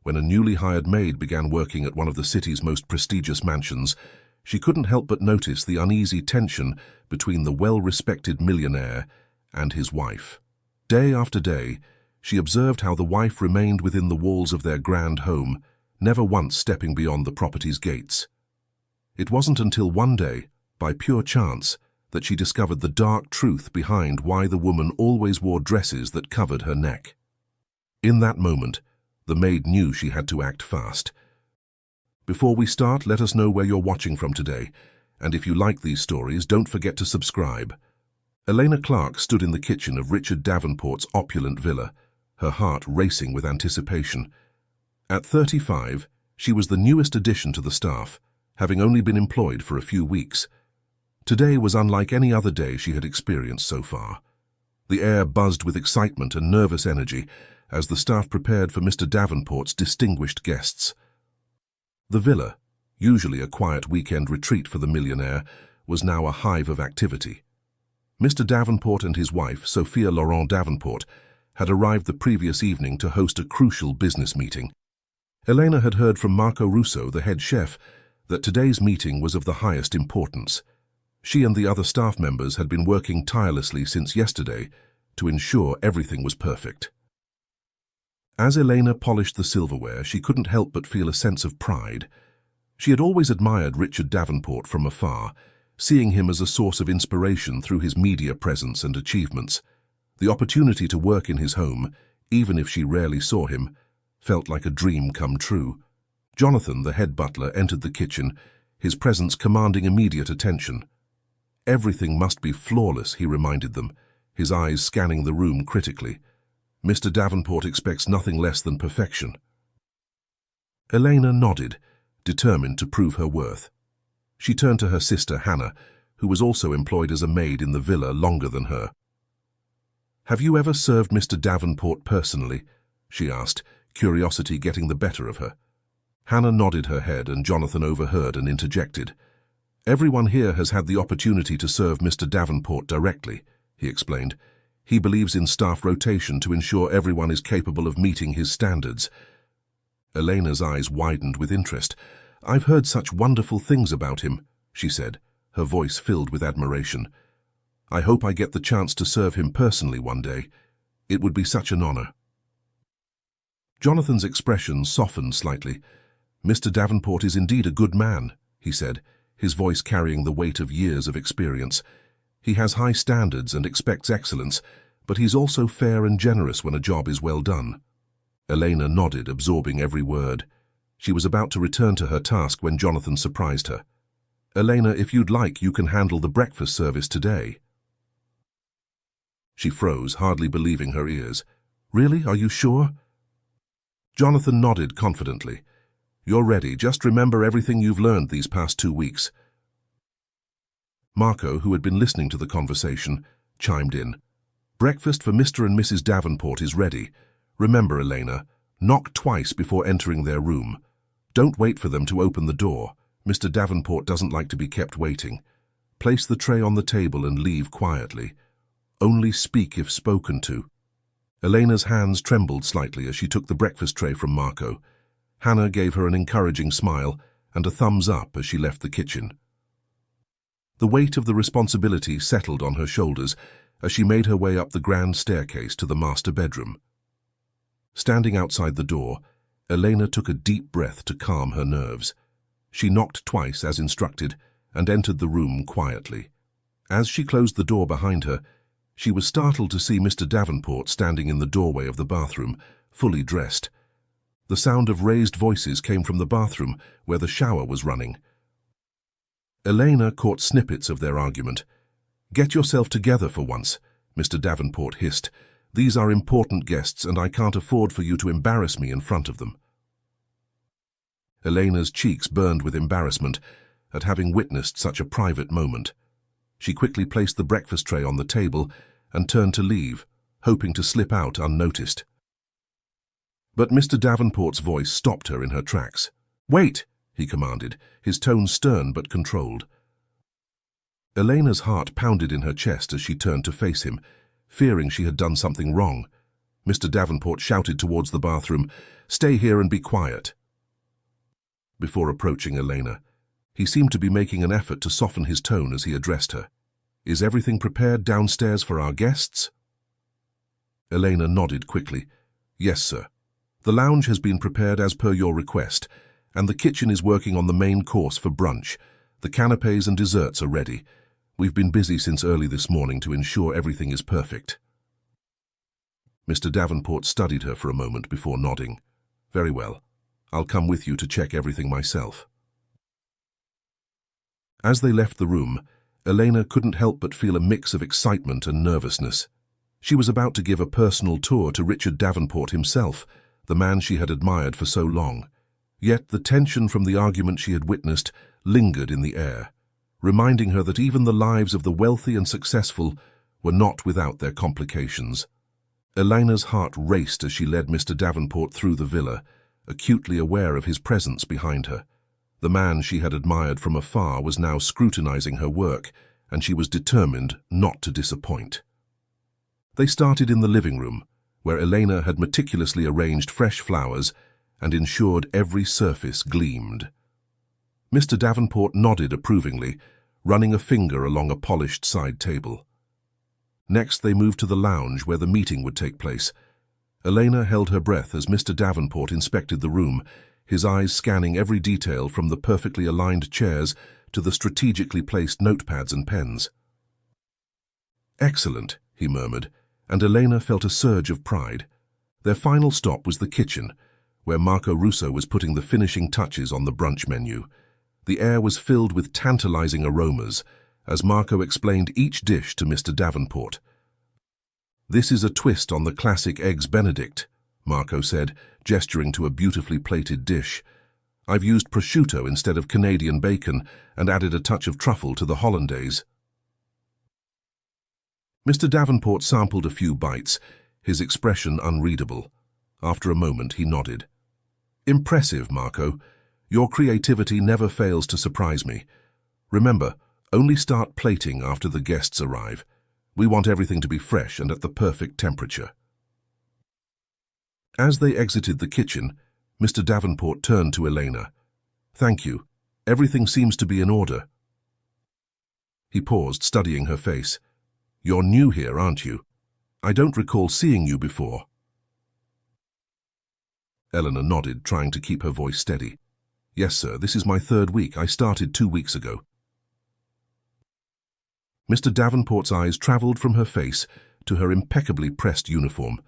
When a newly hired maid began working at one of the city's most prestigious mansions, she couldn't help but notice the uneasy tension between the well-respected millionaire and his wife. Day after day, she observed how the wife remained within the walls of their grand home, never once stepping beyond the property's gates. It wasn't until one day, by pure chance, that she discovered the dark truth behind why the woman always wore dresses that covered her neck. In that moment, the maid knew she had to act fast. Before we start, let us know where you're watching from today, and if you like these stories, don't forget to subscribe. Elena Clark stood in the kitchen of Richard Davenport's opulent villa, her heart racing with anticipation. At 35, she was the newest addition to the staff, having only been employed for a few weeks. Today was unlike any other day she had experienced so far. The air buzzed with excitement and nervous energy as the staff prepared for Mr. Davenport's distinguished guests. The villa, usually a quiet weekend retreat for the millionaire, was now a hive of activity. Mr. Davenport and his wife, Sophia Laurent Davenport, had arrived the previous evening to host a crucial business meeting. Elena had heard from Marco Russo, the head chef, that today's meeting was of the highest importance. She and the other staff members had been working tirelessly since yesterday to ensure everything was perfect. As Elena polished the silverware, she couldn't help but feel a sense of pride. She had always admired Richard Davenport from afar, seeing him as a source of inspiration through his media presence and achievements. The opportunity to work in his home, even if she rarely saw him, felt like a dream come true. Jonathan, the head butler, entered the kitchen, his presence commanding immediate attention. Everything must be flawless, he reminded them, his eyes scanning the room critically. Mr. Davenport expects nothing less than perfection. Elena nodded, determined to prove her worth. She turned to her sister, Hannah, who was also employed as a maid in the villa longer than her. "Have you ever served Mr. Davenport personally?" she asked, curiosity getting the better of her. Hannah nodded her head and Jonathan overheard and interjected. "Everyone here has had the opportunity to serve Mr. Davenport directly," he explained. "He believes in staff rotation to ensure everyone is capable of meeting his standards." Elena's eyes widened with interest. "I've heard such wonderful things about him," she said, her voice filled with admiration. "I hope I get the chance to serve him personally one day. It would be such an honor." Jonathan's expression softened slightly. "Mr. Davenport is indeed a good man," he said, his voice carrying the weight of years of experience. "He has high standards and expects excellence, but he's also fair and generous when a job is well done." Elena nodded, absorbing every word. She was about to return to her task when Jonathan surprised her. "Elena, if you'd like, you can handle the breakfast service today." She froze, hardly believing her ears. "Really? Are you sure?" Jonathan nodded confidently. "You're ready. Just remember everything you've learned these past 2 weeks. Marco, who had been listening to the conversation, chimed in. "Breakfast for Mr. and Mrs. Davenport is ready. Remember, Elena, knock twice before entering their room. Don't wait for them to open the door. Mr. Davenport doesn't like to be kept waiting. Place the tray on the table and leave quietly. Only speak if spoken to." Elena's hands trembled slightly as she took the breakfast tray from Marco. Hannah gave her an encouraging smile and a thumbs up as she left the kitchen. The weight of the responsibility settled on her shoulders as she made her way up the grand staircase to the master bedroom. Standing outside the door, Elena took a deep breath to calm her nerves. She knocked twice as instructed and entered the room quietly. As she closed the door behind her, she was startled to see Mr. Davenport standing in the doorway of the bathroom, fully dressed. The sound of raised voices came from the bathroom, where the shower was running. Elena caught snippets of their argument. "Get yourself together for once," Mr. Davenport hissed. "These are important guests, and I can't afford for you to embarrass me in front of them." Elena's cheeks burned with embarrassment at having witnessed such a private moment. She quickly placed the breakfast tray on the table and turned to leave, hoping to slip out unnoticed. But Mr. Davenport's voice stopped her in her tracks. "Wait!" he commanded, his tone stern but controlled. Elena's heart pounded in her chest as she turned to face him, fearing she had done something wrong. Mr. Davenport shouted towards the bathroom. "Stay here and be quiet." Before approaching Elena, he seemed to be making an effort to soften his tone as he addressed her. "Is everything prepared downstairs for our guests?" Elena nodded quickly. "Yes, sir. The lounge has been prepared as per your request, and the kitchen is working on the main course for brunch. The canapes and desserts are ready. We've been busy since early this morning to ensure everything is perfect." Mr. Davenport studied her for a moment before nodding. "Very well. I'll come with you to check everything myself." As they left the room, Elena couldn't help but feel a mix of excitement and nervousness. She was about to give a personal tour to Richard Davenport himself, the man she had admired for so long. Yet the tension from the argument she had witnessed lingered in the air, reminding her that even the lives of the wealthy and successful were not without their complications. Elena's heart raced as she led Mr. Davenport through the villa, acutely aware of his presence behind her. The man she had admired from afar was now scrutinizing her work, and she was determined not to disappoint. They started in the living room, where Elena had meticulously arranged fresh flowers and ensured every surface gleamed. Mr. Davenport nodded approvingly, running a finger along a polished side table. Next, they moved to the lounge where the meeting would take place. Elena held her breath as Mr. Davenport inspected the room, his eyes scanning every detail from the perfectly aligned chairs to the strategically placed notepads and pens. "Excellent," he murmured, and Elena felt a surge of pride. Their final stop was the kitchen, where Marco Russo was putting the finishing touches on the brunch menu. The air was filled with tantalizing aromas, as Marco explained each dish to Mr. Davenport. "This is a twist on the classic Eggs Benedict," Marco said, gesturing to a beautifully plated dish. "I've used prosciutto instead of Canadian bacon and added a touch of truffle to the hollandaise." Mr. Davenport sampled a few bites, his expression unreadable. After a moment, he nodded. "Impressive, Marco. Your creativity never fails to surprise me. Remember, only start plating after the guests arrive. We want everything to be fresh and at the perfect temperature." As they exited the kitchen, Mr. Davenport turned to Elena. "Thank you. Everything seems to be in order." He paused, studying her face. "You're new here, aren't you? I don't recall seeing you before." Elena nodded, trying to keep her voice steady. "Yes, sir, this is my 3rd week. I started 2 weeks ago." Mr. Davenport's eyes traveled from her face to her impeccably pressed uniform.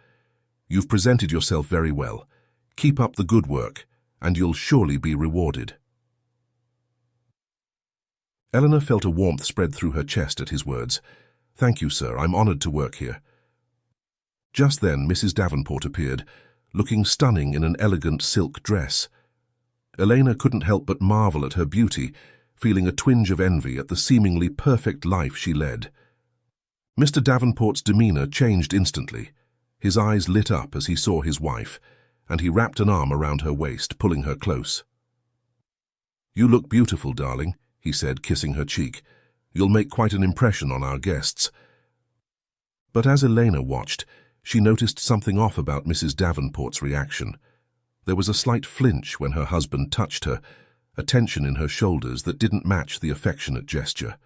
"You've presented yourself very well. Keep up the good work, and you'll surely be rewarded." Elena felt a warmth spread through her chest at his words. "Thank you, sir. I'm honored to work here." Just then, Mrs. Davenport appeared, looking stunning in an elegant silk dress. Elena couldn't help but marvel at her beauty, feeling a twinge of envy at the seemingly perfect life she led. Mr. Davenport's demeanor changed instantly. His eyes lit up as he saw his wife, and he wrapped an arm around her waist, pulling her close. "You look beautiful, darling," he said, kissing her cheek. "You'll make quite an impression on our guests." But as Elena watched, she noticed something off about Mrs. Davenport's reaction. There was a slight flinch when her husband touched her, a tension in her shoulders that didn't match the affectionate gesture.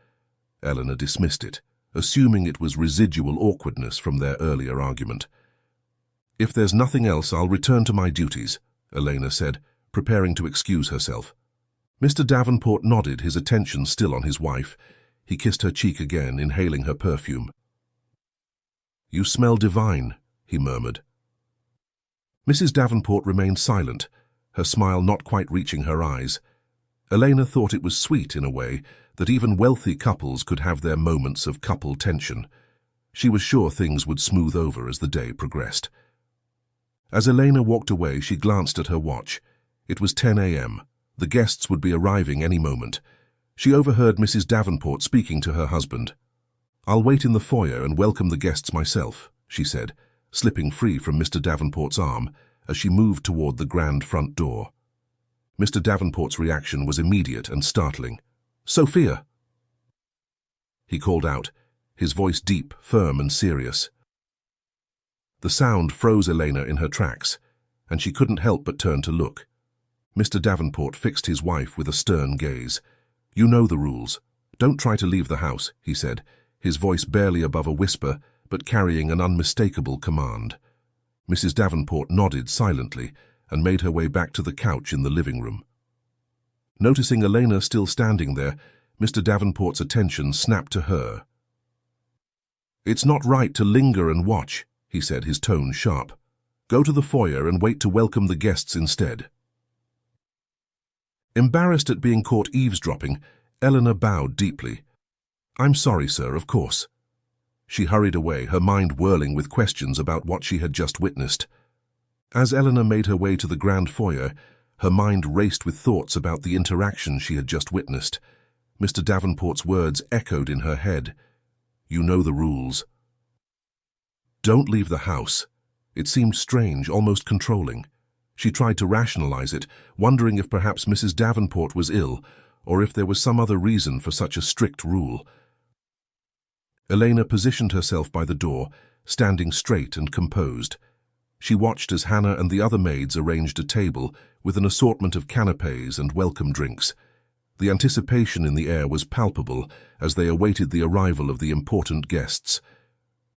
Elena dismissed it, assuming it was residual awkwardness from their earlier argument. "If there's nothing else, I'll return to my duties," Elena said, preparing to excuse herself. Mr. Davenport nodded, his attention still on his wife. He kissed her cheek again, inhaling her perfume. "You smell divine," he murmured. Mrs. Davenport remained silent, her smile not quite reaching her eyes. Elena thought it was sweet, in a way, that even wealthy couples could have their moments of couple tension. She was sure things would smooth over as the day progressed. As Elena walked away, she glanced at her watch. It was 10 a.m. The guests would be arriving any moment. She overheard Mrs. Davenport speaking to her husband. "I'll wait in the foyer and welcome the guests myself," she said, slipping free from Mr. Davenport's arm as she moved toward the grand front door. Mr. Davenport's reaction was immediate and startling. "Sophia!" he called out, his voice deep, firm, and serious. The sound froze Elena in her tracks, and she couldn't help but turn to look. Mr. Davenport fixed his wife with a stern gaze. "You know the rules. Don't try to leave the house," he said, his voice barely above a whisper, but carrying an unmistakable command. Mrs. Davenport nodded silently and made her way back to the couch in the living room. Noticing Elena still standing there, Mr. Davenport's attention snapped to her. "It's not right to linger and watch," he said, his tone sharp. "Go to the foyer and wait to welcome the guests instead." Embarrassed at being caught eavesdropping, Elena bowed deeply. "I'm sorry, sir, of course." She hurried away, her mind whirling with questions about what she had just witnessed. As Elena made her way to the grand foyer, her mind raced with thoughts about the interaction she had just witnessed. Mr. Davenport's words echoed in her head. "You know the rules. Don't leave the house." It seemed strange, almost controlling. She tried to rationalize it, wondering if perhaps Mrs. Davenport was ill, or if there was some other reason for such a strict rule. Elena positioned herself by the door, standing straight and composed. She watched as Hannah and the other maids arranged a table with an assortment of canapes and welcome drinks. The anticipation in the air was palpable as they awaited the arrival of the important guests.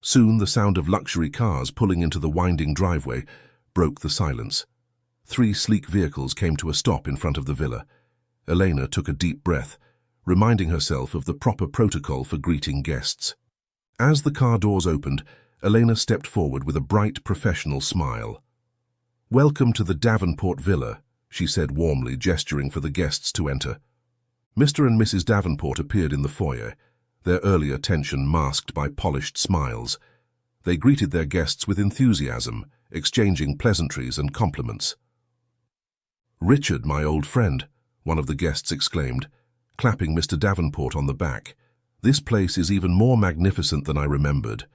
Soon the sound of luxury cars pulling into the winding driveway broke the silence. 3 sleek vehicles came to a stop in front of the villa. Elena took a deep breath, reminding herself of the proper protocol for greeting guests. As the car doors opened, Elena stepped forward with a bright, professional smile. "Welcome to the Davenport Villa," she said warmly, gesturing for the guests to enter. Mr. and Mrs. Davenport appeared in the foyer, their earlier tension masked by polished smiles. They greeted their guests with enthusiasm, exchanging pleasantries and compliments. "Richard, my old friend," one of the guests exclaimed, clapping Mr. Davenport on the back. "This place is even more magnificent than I remembered."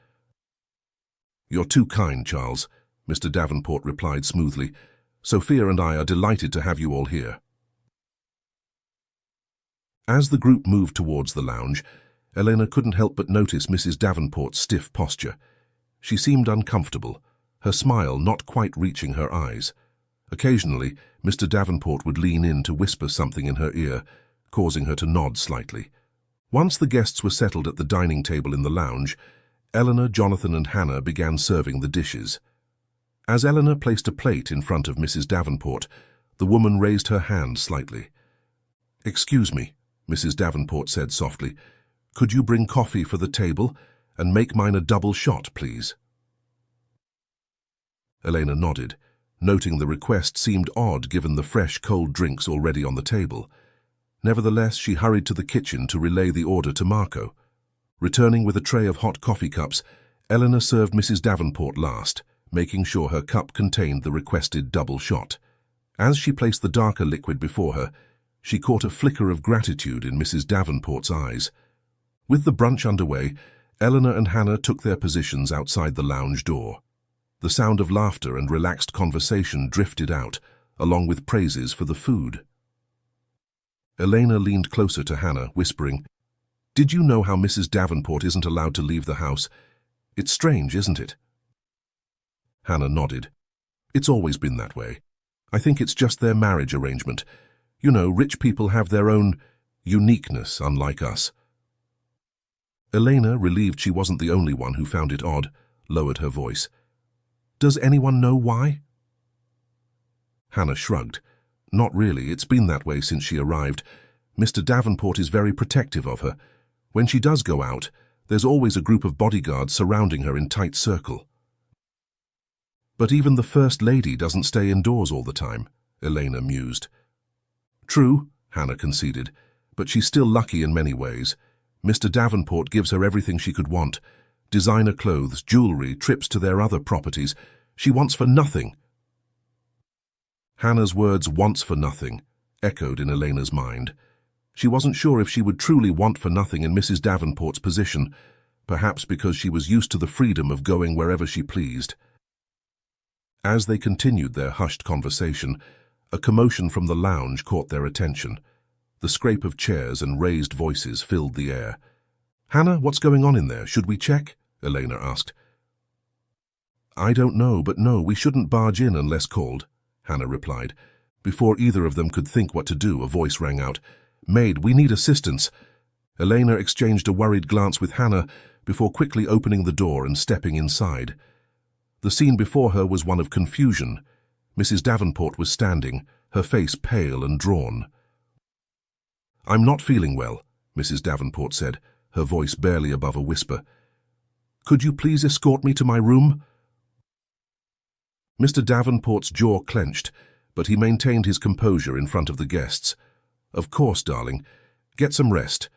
"You're too kind, Charles," Mr. Davenport replied smoothly. "Sophia and I are delighted to have you all here." As the group moved towards the lounge, Elena couldn't help but notice Mrs. Davenport's stiff posture. She seemed uncomfortable, her smile not quite reaching her eyes. Occasionally, Mr. Davenport would lean in to whisper something in her ear, causing her to nod slightly. Once the guests were settled at the dining table in the lounge, Elena, Jonathan and Hannah began serving the dishes. As Elena placed a plate in front of Mrs. Davenport, the woman raised her hand slightly. "Excuse me," Mrs. Davenport said softly. "Could you bring coffee for the table, and make mine a double shot, please?" Elena nodded, noting the request seemed odd given the fresh, cold drinks already on the table. Nevertheless, she hurried to the kitchen to relay the order to Marco. Returning with a tray of hot coffee cups, Elena served Mrs. Davenport last, making sure her cup contained the requested double shot. As she placed the darker liquid before her, she caught a flicker of gratitude in Mrs. Davenport's eyes. With the brunch underway, Elena and Hannah took their positions outside the lounge door. The sound of laughter and relaxed conversation drifted out, along with praises for the food. Elena leaned closer to Hannah, whispering, "Did you know how Mrs. Davenport isn't allowed to leave the house? It's strange, isn't it?" Hannah nodded. "It's always been that way. I think it's just their marriage arrangement. You know, rich people have their own uniqueness, unlike us." Elena, relieved she wasn't the only one who found it odd, lowered her voice. "Does anyone know why?" Hannah shrugged. "Not really. It's been that way since she arrived. Mr. Davenport is very protective of her. When she does go out, there's always a group of bodyguards surrounding her in tight circle." "But even the First Lady doesn't stay indoors all the time," Elena mused. "True," Hannah conceded, "but she's still lucky in many ways. Mr. Davenport gives her everything she could want. Designer clothes, jewelry, trips to their other properties. She wants for nothing." Hannah's words, "wants for nothing," echoed in Elena's mind. She wasn't sure if she would truly want for nothing in Mrs. Davenport's position, perhaps because she was used to the freedom of going wherever she pleased. As they continued their hushed conversation, a commotion from the lounge caught their attention. The scrape of chairs and raised voices filled the air. "Hannah, what's going on in there? Should we check?" Elena asked. I don't know, but no, we shouldn't barge in unless called, Hannah replied. Before either of them could think what to do, a voice rang out. Maid, we need assistance. Elena exchanged a worried glance with Hannah before quickly opening the door and stepping inside. The scene before her was one of confusion. Mrs. Davenport was standing, her face pale and drawn. I'm not feeling well, Mrs. Davenport said, her voice barely above a whisper. Could you please escort me to my room? Mr. Davenport's jaw clenched, but he maintained his composure in front of the guests. Of course, darling. Get some rest.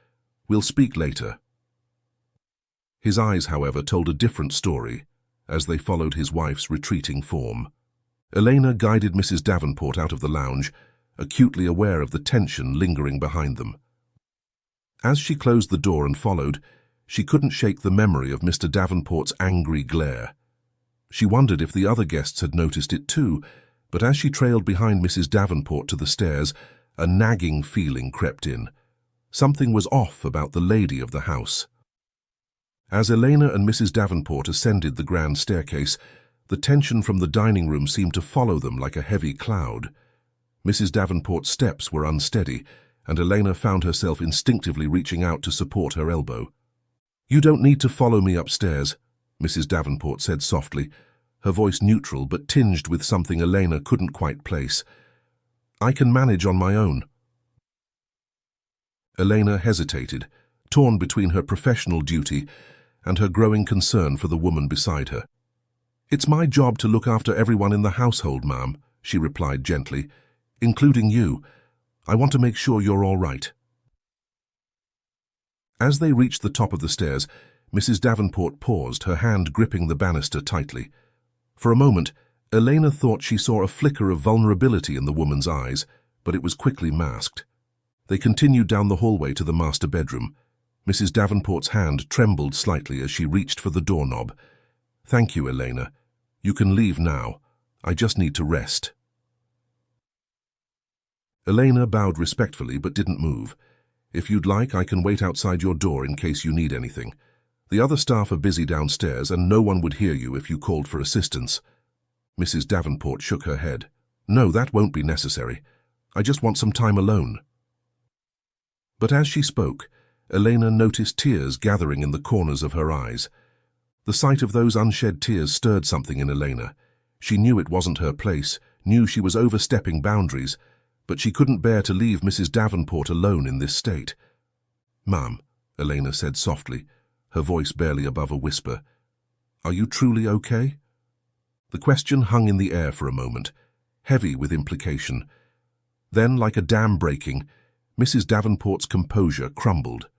We'll speak later. His eyes, however, told a different story as they followed his wife's retreating form. Elena guided Mrs. Davenport out of the lounge, acutely aware of the tension lingering behind them. As she closed the door and followed, she couldn't shake the memory of Mr. Davenport's angry glare. She wondered if the other guests had noticed it too, but as she trailed behind Mrs. Davenport to the stairs, a nagging feeling crept in. Something was off about the lady of the house. As Elena and Mrs. Davenport ascended the grand staircase, the tension from the dining room seemed to follow them like a heavy cloud. Mrs. Davenport's steps were unsteady, and Elena found herself instinctively reaching out to support her elbow. You don't need to follow me upstairs, Mrs. Davenport said softly, her voice neutral but tinged with something Elena couldn't quite place. I can manage on my own. Elena hesitated, torn between her professional duty and her growing concern for the woman beside her. It's my job to look after everyone in the household, ma'am, she replied gently, including you. I want to make sure you're all right. As they reached the top of the stairs, Mrs. Davenport paused, her hand gripping the banister tightly. For a moment, Elena thought she saw a flicker of vulnerability in the woman's eyes, but it was quickly masked. They continued down the hallway to the master bedroom. Mrs. Davenport's hand trembled slightly as she reached for the doorknob. Thank you, Elena. You can leave now. I just need to rest. Elena bowed respectfully but didn't move. If you'd like, I can wait outside your door in case you need anything. The other staff are busy downstairs and no one would hear you if you called for assistance. Mrs. Davenport shook her head. No, that won't be necessary. I just want some time alone. But as she spoke, Elena noticed tears gathering in the corners of her eyes. The sight of those unshed tears stirred something in Elena. She knew it wasn't her place, knew she was overstepping boundaries, but she couldn't bear to leave Mrs. Davenport alone in this state. Ma'am, Elena said softly, her voice barely above a whisper. Are you truly okay? The question hung in the air for a moment, heavy with implication. Then, like a dam breaking, Mrs. Davenport's composure crumbled.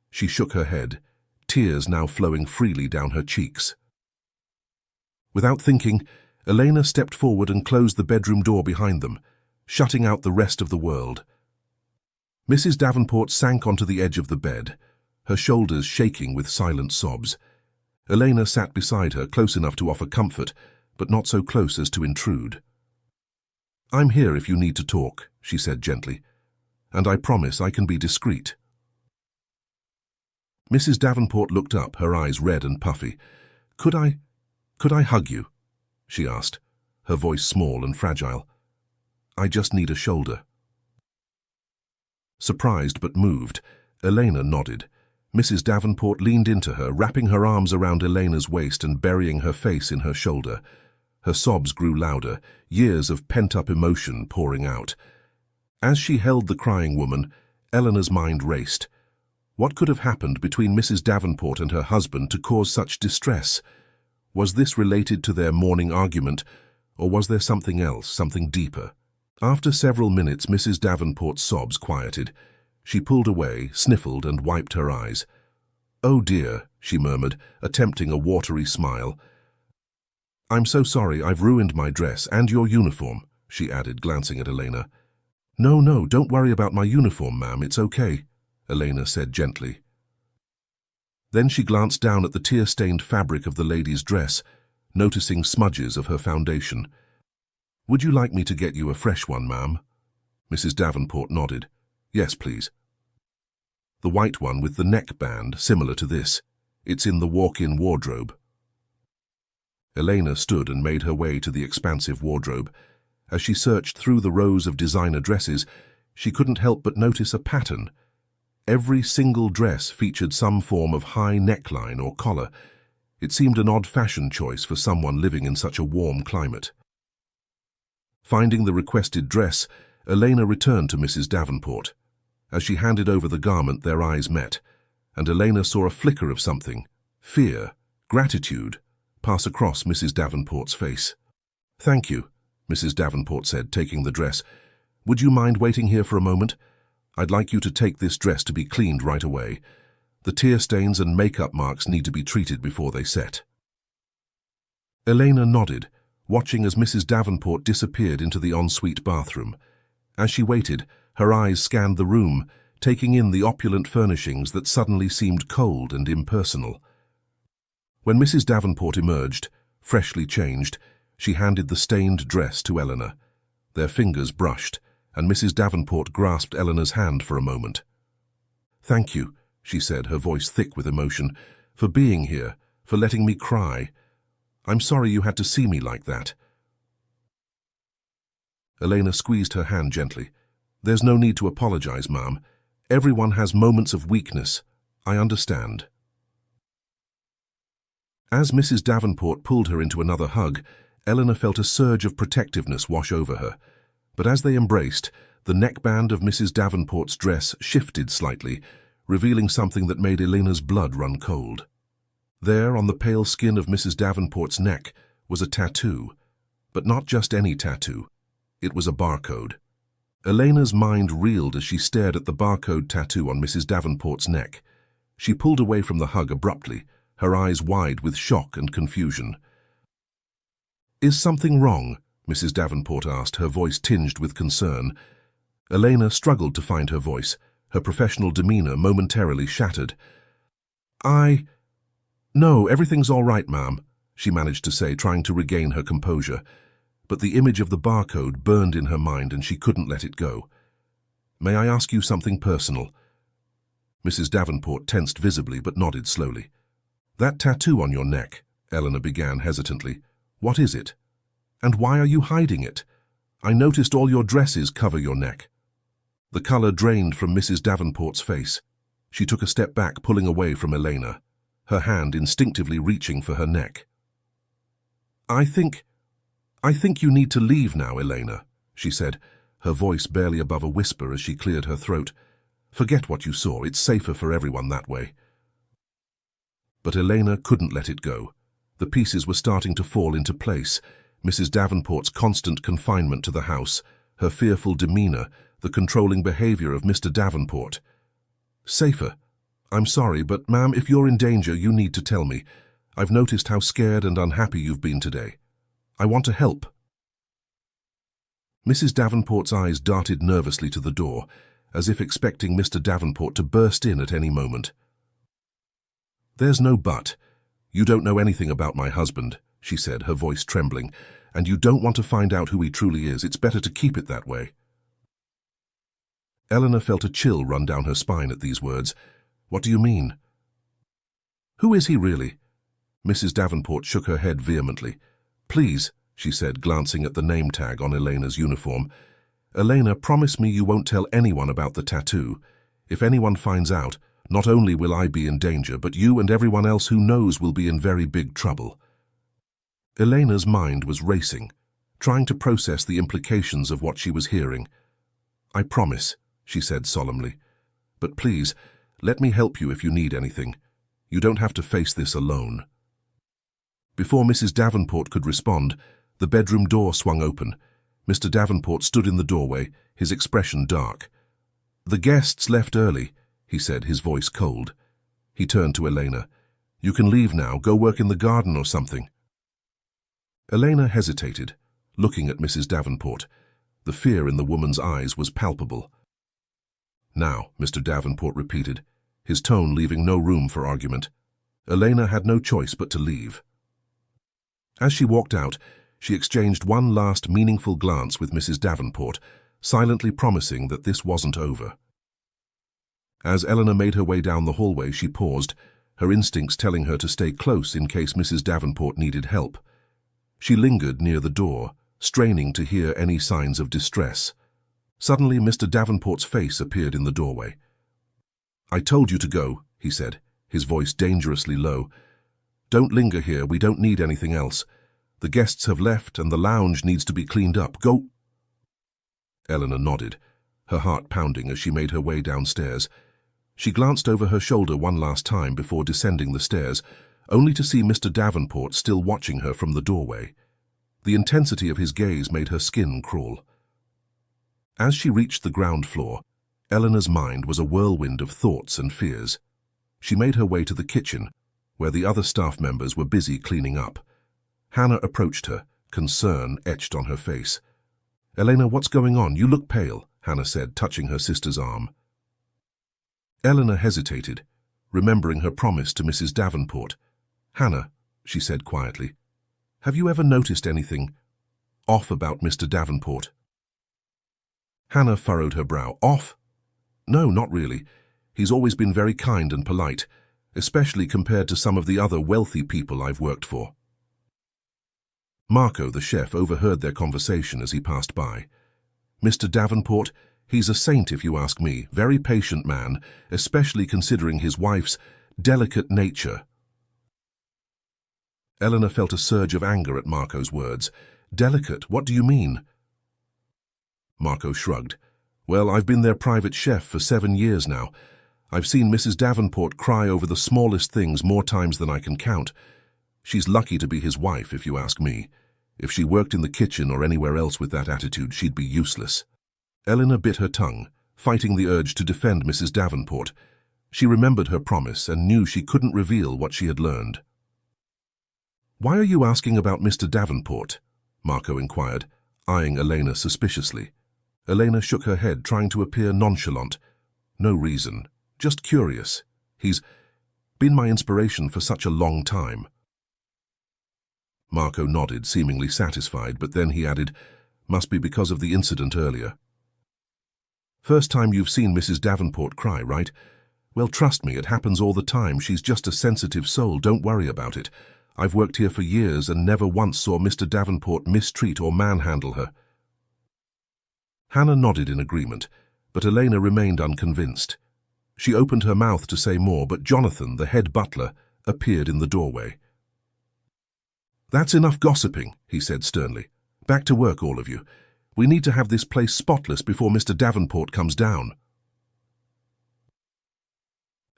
She shook her head, tears now flowing freely down her cheeks. Without thinking, Elena stepped forward and closed the bedroom door behind them, shutting out the rest of the world. Mrs. Davenport sank onto the edge of the bed, her shoulders shaking with silent sobs. Elena sat beside her, close enough to offer comfort, but not so close as to intrude. I'm here if you need to talk, she said gently, and I promise I can be discreet. Mrs. Davenport looked up, her eyes red and puffy. Could I hug you? She asked, her voice small and fragile. I just need a shoulder. Surprised but moved, Elena nodded. Mrs. Davenport leaned into her, wrapping her arms around Elena's waist and burying her face in her shoulder. Her sobs grew louder, years of pent-up emotion pouring out. As she held the crying woman, Eleanor's mind raced. What could have happened between Mrs. Davenport and her husband to cause such distress? Was this related to their morning argument, or was there something else, something deeper? After several minutes, Mrs. Davenport's sobs quieted. She pulled away, sniffled, and wiped her eyes. Oh dear, she murmured, attempting a watery smile. I'm so sorry, I've ruined my dress and your uniform, she added, glancing at Elena. No, don't worry about my uniform, ma'am, it's okay, Elena said gently. Then she glanced down at the tear-stained fabric of the lady's dress, noticing smudges of her foundation. Would you like me to get you a fresh one, ma'am? Mrs. Davenport nodded. Yes, please. The white one with the neckband, similar to this. It's in the walk-in wardrobe. Elena stood and made her way to the expansive wardrobe. As she searched through the rows of designer dresses, she couldn't help but notice a pattern. Every single dress featured some form of high neckline or collar. It seemed an odd fashion choice for someone living in such a warm climate. Finding the requested dress, Elena returned to Mrs. Davenport. As she handed over the garment, their eyes met, and Elena saw a flicker of something, fear, gratitude, pass across Mrs. Davenport's face. "Thank you," Mrs. Davenport said, taking the dress. "Would you mind waiting here for a moment? I'd like you to take this dress to be cleaned right away. The tear stains and makeup marks need to be treated before they set." Elena nodded, watching as Mrs. Davenport disappeared into the ensuite bathroom. As she waited, her eyes scanned the room, taking in the opulent furnishings that suddenly seemed cold and impersonal. When Mrs. Davenport emerged, freshly changed, she handed the stained dress to Elena. Their fingers brushed, and Mrs. Davenport grasped Elena's hand for a moment. "Thank you," she said, her voice thick with emotion, "for being here, for letting me cry. I'm sorry you had to see me like that." Elena squeezed her hand gently. "There's no need to apologize, Ma'am. Everyone has moments of weakness. I understand." As Mrs. Davenport pulled her into another hug, Elena felt a surge of protectiveness wash over her. But as they embraced, the neckband of Mrs. Davenport's dress shifted slightly, revealing something that made Elena's blood run cold. There, on the pale skin of Mrs. Davenport's neck, was a tattoo. But not just any tattoo. It was a barcode. Elena's mind reeled as she stared at the barcode tattoo on Mrs. Davenport's neck. She pulled away from the hug abruptly, her eyes wide with shock and confusion. "Is something wrong?" Mrs. Davenport asked, her voice tinged with concern. Elena struggled to find her voice, her professional demeanor momentarily shattered. "No, everything's all right, ma'am," she managed to say, trying to regain her composure. But the image of the barcode burned in her mind and she couldn't let it go. "May I ask you something personal?" Mrs. Davenport tensed visibly but nodded slowly. "That tattoo on your neck," Elena began hesitantly. "What is it? And why are you hiding it? I noticed all your dresses cover your neck." The color drained from Mrs. Davenport's face. She took a step back, pulling away from Elena, her hand instinctively reaching for her neck. I think you need to leave now, Elena," she said, her voice barely above a whisper as she cleared her throat. "Forget what you saw. It's safer for everyone that way." But Elena couldn't let it go. The pieces were starting to fall into place. Mrs. Davenport's constant confinement to the house, her fearful demeanor, the controlling behavior of Mr. Davenport. "Safer? I'm sorry, but ma'am, if you're in danger, you need to tell me. I've noticed how scared and unhappy you've been today. I want to help." Mrs. Davenport's eyes darted nervously to the door, as if expecting Mr. Davenport to burst in at any moment. "There's no but. You don't know anything about my husband," she said, her voice trembling, "and you don't want to find out who he truly is. It's better to keep it that way." Elena felt a chill run down her spine at these words. "What do you mean?" "Who is he really?" Mrs. Davenport shook her head vehemently. "Please," she said, glancing at the name tag on Elena's uniform. "Elena, promise me you won't tell anyone about the tattoo. If anyone finds out, not only will I be in danger, but you and everyone else who knows will be in very big trouble." Elena's mind was racing, trying to process the implications of what she was hearing. "I promise," she said solemnly. "But please, let me help you if you need anything. You don't have to face this alone." Before Mrs. Davenport could respond, the bedroom door swung open. Mr. Davenport stood in the doorway, his expression dark. "The guests left early," he said, his voice cold. He turned to Elena. "You can leave now. Go work in the garden or something." Elena hesitated, looking at Mrs. Davenport. The fear in the woman's eyes was palpable. "Now," Mr. Davenport repeated, his tone leaving no room for argument. Elena had no choice but to leave. As she walked out, she exchanged one last meaningful glance with Mrs. Davenport, silently promising that this wasn't over. As Elena made her way down the hallway, she paused, her instincts telling her to stay close in case Mrs. Davenport needed help. She lingered near the door, straining to hear any signs of distress. Suddenly, Mr. Davenport's face appeared in the doorway. "I told you to go," he said, his voice dangerously low. "Don't linger here, we don't need anything else. The guests have left and the lounge needs to be cleaned up. Go." Elena nodded, her heart pounding as she made her way downstairs. She glanced over her shoulder one last time before descending the stairs, only to see Mr. Davenport still watching her from the doorway. The intensity of his gaze made her skin crawl. As she reached the ground floor, Elena's mind was a whirlwind of thoughts and fears. She made her way to the kitchen, where the other staff members were busy cleaning up. Hannah approached her, concern etched on her face. "Elena, what's going on? You look pale," Hannah said, touching her sister's arm. Elena hesitated, remembering her promise to Mrs. Davenport. "Hannah," she said quietly, "have you ever noticed anything off about Mr. Davenport?" Hannah furrowed her brow. "Off? No, not really. He's always been very kind and polite, especially compared to some of the other wealthy people I've worked for." Marco, the chef, overheard their conversation as he passed by. "Mr. Davenport, he's a saint if you ask me, very patient man, especially considering his wife's delicate nature." Elena felt a surge of anger at Marco's words. "Delicate? What do you mean?" Marco shrugged. "Well, I've been their private chef for 7 years now. I've seen Mrs. Davenport cry over the smallest things more times than I can count. She's lucky to be his wife, if you ask me. If she worked in the kitchen or anywhere else with that attitude, she'd be useless." Elena bit her tongue, fighting the urge to defend Mrs. Davenport. She remembered her promise and knew she couldn't reveal what she had learned. "Why are you asking about Mr. Davenport?" Marco inquired, eyeing Elena suspiciously. Elena shook her head, trying to appear nonchalant. "No reason. Just curious. He's been my inspiration for such a long time." Marco nodded, seemingly satisfied, but then he added, "Must be because of the incident earlier." "First time you've seen Mrs. Davenport cry, right? Well, trust me, it happens all the time. She's just a sensitive soul. Don't worry about it. I've worked here for years and never once saw Mr. Davenport mistreat or manhandle her." Hannah nodded in agreement, but Elena remained unconvinced. She opened her mouth to say more, but Jonathan, the head butler, appeared in the doorway. "That's enough gossiping," he said sternly. "Back to work, all of you. We need to have this place spotless before Mr. Davenport comes down."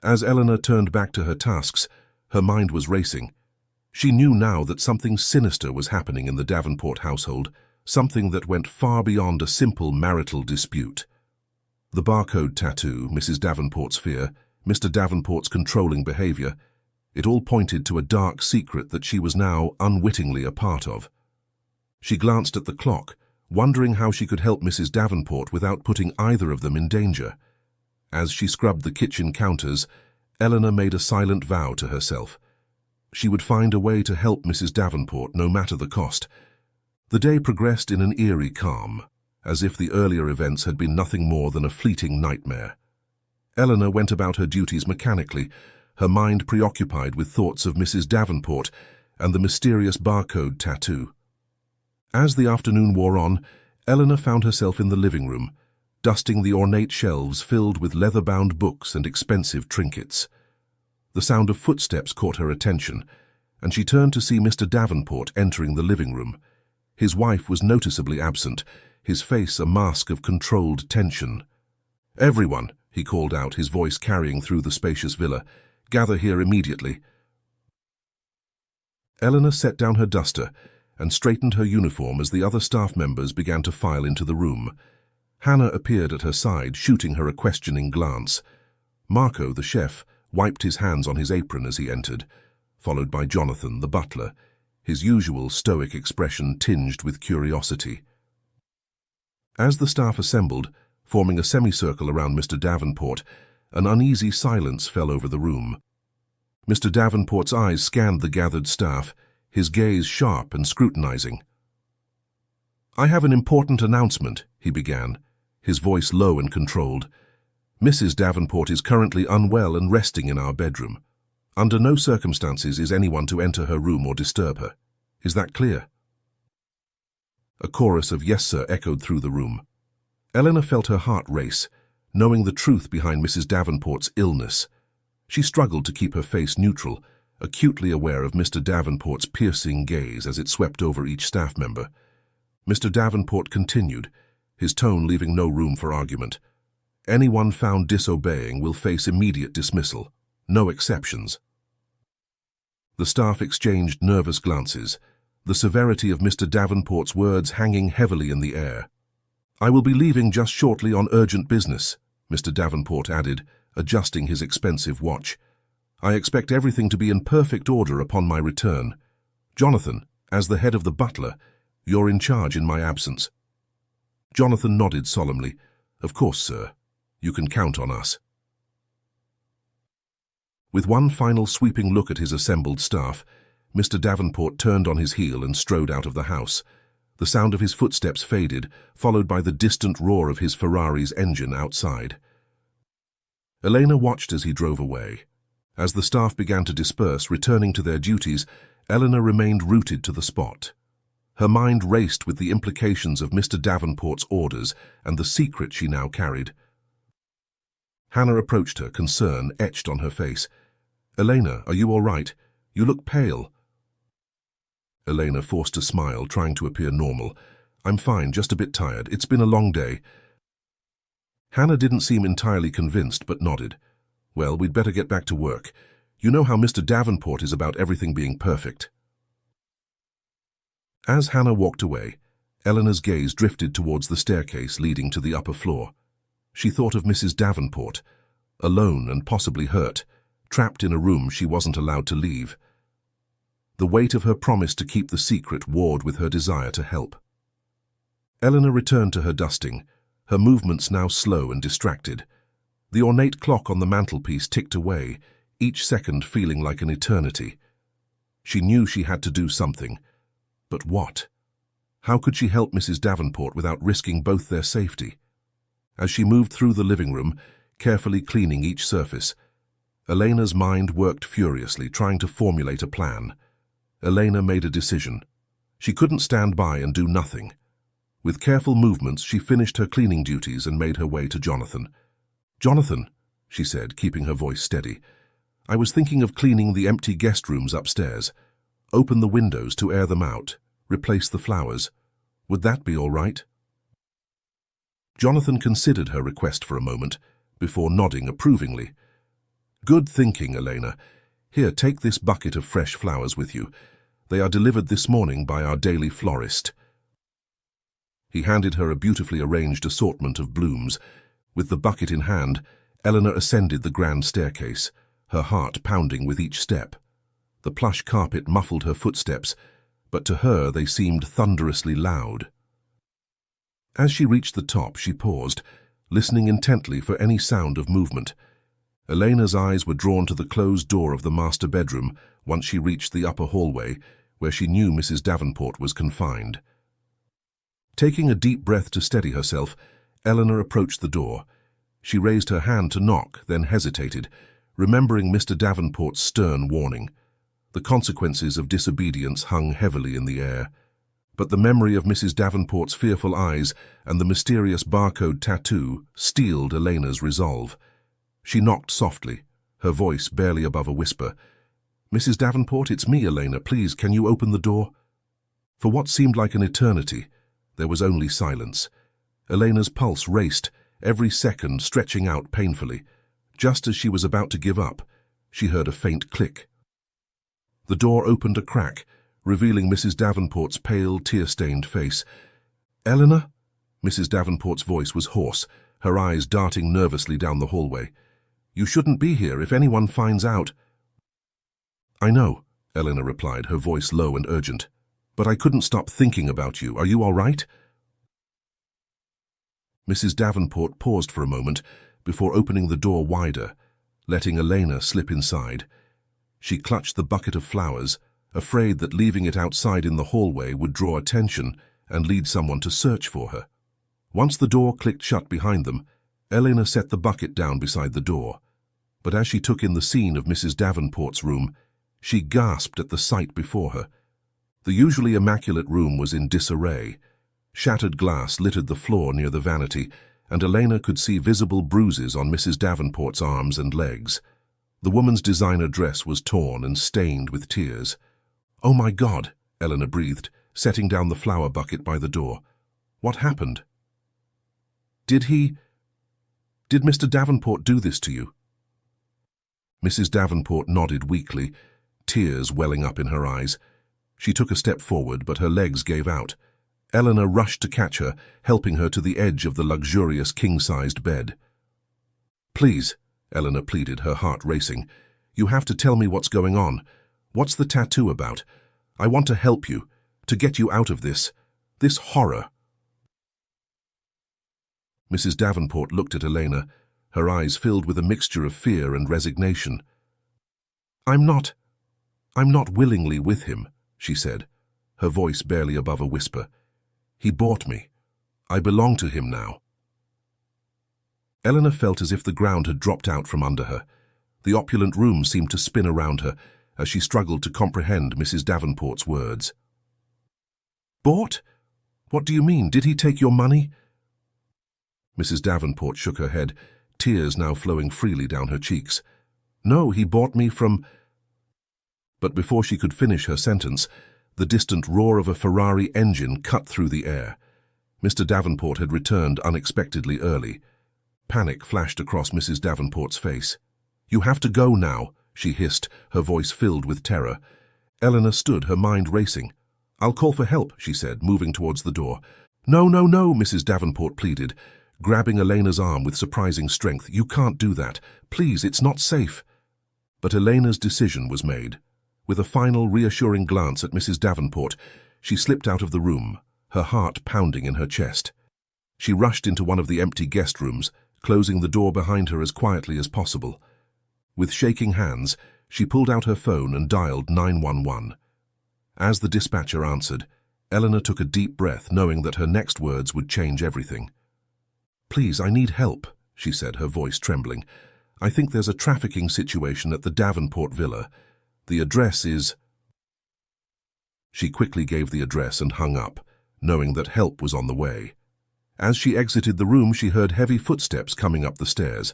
As Elena turned back to her tasks, her mind was racing. She knew now that something sinister was happening in the Davenport household, something that went far beyond a simple marital dispute. The barcode tattoo, Mrs. Davenport's fear, Mr. Davenport's controlling behavior, it all pointed to a dark secret that she was now unwittingly a part of. She glanced at the clock, wondering how she could help Mrs. Davenport without putting either of them in danger. As she scrubbed the kitchen counters, Elena made a silent vow to herself. She would find a way to help Mrs. Davenport, no matter the cost. The day progressed in an eerie calm, as if the earlier events had been nothing more than a fleeting nightmare. Elena went about her duties mechanically, her mind preoccupied with thoughts of Mrs. Davenport and the mysterious barcode tattoo. As the afternoon wore on, Elena found herself in the living room, dusting the ornate shelves filled with leather-bound books and expensive trinkets. The sound of footsteps caught her attention, and she turned to see Mr. Davenport entering the living room. His wife was noticeably absent, his face a mask of controlled tension. "Everyone," he called out, his voice carrying through the spacious villa, "gather here immediately." Elena set down her duster and straightened her uniform as the other staff members began to file into the room. Hannah appeared at her side, shooting her a questioning glance. Marco, the chef, wiped his hands on his apron as he entered, followed by Jonathan, the butler, his usual stoic expression tinged with curiosity. As the staff assembled, forming a semicircle around Mr. Davenport, an uneasy silence fell over the room. Mr. Davenport's eyes scanned the gathered staff, his gaze sharp and scrutinizing. "I have an important announcement," he began, his voice low and controlled. "Mrs. Davenport is currently unwell and resting in our bedroom. Under no circumstances is anyone to enter her room or disturb her. Is that clear?" A chorus of "Yes, sir" echoed through the room. Elena felt her heart race, knowing the truth behind Mrs. Davenport's illness. She struggled to keep her face neutral, acutely aware of Mr. Davenport's piercing gaze as it swept over each staff member. Mr. Davenport continued, his tone leaving no room for argument. Anyone found disobeying will face immediate dismissal. No exceptions. The staff exchanged nervous glances, the severity of Mr. Davenport's words hanging heavily in the air. "I will be leaving just shortly on urgent business," Mr. Davenport added, adjusting his expensive watch. "I expect everything to be in perfect order upon my return. Jonathan, as the head of the butler, you're in charge in my absence." Jonathan nodded solemnly. "Of course, sir. You can count on us." With one final sweeping look at his assembled staff, Mr. Davenport turned on his heel and strode out of the house. The sound of his footsteps faded, followed by the distant roar of his Ferrari's engine outside. Elena watched as he drove away. As the staff began to disperse, returning to their duties, Elena remained rooted to the spot. Her mind raced with the implications of Mr. Davenport's orders and the secret she now carried. Hannah approached her, concern etched on her face. "Elena, are you all right? You look pale." Elena forced a smile, trying to appear normal. "I'm fine, just a bit tired. It's been a long day." Hannah didn't seem entirely convinced, but nodded. "Well, we'd better get back to work. You know how Mr. Davenport is about everything being perfect." As Hannah walked away, Eleanor's gaze drifted towards the staircase leading to the upper floor. She thought of Mrs. Davenport, alone and possibly hurt, trapped in a room she wasn't allowed to leave. The weight of her promise to keep the secret warred with her desire to help. Elena returned to her dusting, her movements now slow and distracted. The ornate clock on the mantelpiece ticked away, each second feeling like an eternity. She knew she had to do something. But what? How could she help Mrs. Davenport without risking both their safety? As she moved through the living room, carefully cleaning each surface, Elena's mind worked furiously, trying to formulate a plan. Elena made a decision. She couldn't stand by and do nothing. With careful movements, she finished her cleaning duties and made her way to Jonathan. "Jonathan," she said, keeping her voice steady, "I was thinking of cleaning the empty guest rooms upstairs. Open the windows to air them out, replace the flowers. Would that be all right?" Jonathan considered her request for a moment, before nodding approvingly. "Good thinking, Elena. Here, take this bucket of fresh flowers with you. They are delivered this morning by our daily florist." He handed her a beautifully arranged assortment of blooms. With the bucket in hand, Elena ascended the grand staircase, her heart pounding with each step. The plush carpet muffled her footsteps, but to her they seemed thunderously loud. As she reached the top, she paused, listening intently for any sound of movement. Elena's eyes were drawn to the closed door of the master bedroom once she reached the upper hallway, where she knew Mrs. Davenport was confined. Taking a deep breath to steady herself, Elena approached the door. She raised her hand to knock, then hesitated, remembering Mr. Davenport's stern warning. The consequences of disobedience hung heavily in the air. But the memory of Mrs. Davenport's fearful eyes and the mysterious barcode tattoo steeled Elena's resolve. She knocked softly, her voice barely above a whisper. "Mrs. Davenport, it's me, Elena. Please, can you open the door?" For what seemed like an eternity, there was only silence. Elena's pulse raced, every second stretching out painfully. Just as she was about to give up, she heard a faint click. The door opened a crack, revealing Mrs. Davenport's pale, tear-stained face. "Elena?" Mrs. Davenport's voice was hoarse, her eyes darting nervously down the hallway. "You shouldn't be here. If anyone finds out—" "I know," Elena replied, her voice low and urgent. "But I couldn't stop thinking about you. Are you all right?" Mrs. Davenport paused for a moment before opening the door wider, letting Elena slip inside. She clutched the bucket of flowers, afraid that leaving it outside in the hallway would draw attention and lead someone to search for her. Once the door clicked shut behind them, Elena set the bucket down beside the door. But as she took in the scene of Mrs. Davenport's room, she gasped at the sight before her. The usually immaculate room was in disarray, Shattered glass littered the floor near the vanity, and Elena could see visible bruises on Mrs. Davenport's arms and legs. The woman's designer dress was torn and stained with tears. "Oh my God," Elena breathed, setting down the flower bucket by the door. "What happened? Did Mr. Davenport do this to you?" Mrs. Davenport nodded weakly, tears welling up in her eyes. She took a step forward, but her legs gave out. Elena rushed to catch her, helping her to the edge of the luxurious king-sized bed. "Please," Elena pleaded, her heart racing. "You have to tell me what's going on. What's the tattoo about? I want to help you, to get you out of this horror." Mrs. Davenport looked at Elena, her eyes filled with a mixture of fear and resignation. I'm not willingly with him," she said, her voice barely above a whisper. "He bought me. I belong to him now." Elena felt as if the ground had dropped out from under her. The opulent room seemed to spin around her as she struggled to comprehend Mrs. Davenport's words. "Bought? What do you mean? Did he take your money?" Mrs. Davenport shook her head, tears now flowing freely down her cheeks. "No, he bought me from—" But before she could finish her sentence, the distant roar of a Ferrari engine cut through the air. Mr. Davenport had returned unexpectedly early. Panic flashed across Mrs. Davenport's face. "You have to go now," she hissed, her voice filled with terror. Elena stood, her mind racing. "I'll call for help," she said, moving towards the door. "No, no, no," Mrs. Davenport pleaded, grabbing Elena's arm with surprising strength. "You can't do that. Please, it's not safe." But Elena's decision was made. With a final reassuring glance at Mrs. Davenport, she slipped out of the room, her heart pounding in her chest. She rushed into one of the empty guest rooms, closing the door behind her as quietly as possible. With shaking hands, she pulled out her phone and dialed 911. As the dispatcher answered, Elena took a deep breath, knowing that her next words would change everything. "Please, I need help," she said, her voice trembling. "I think there's a trafficking situation at the Davenport villa. The address is—" She quickly gave the address and hung up, knowing that help was on the way. As she exited the room, she heard heavy footsteps coming up the stairs.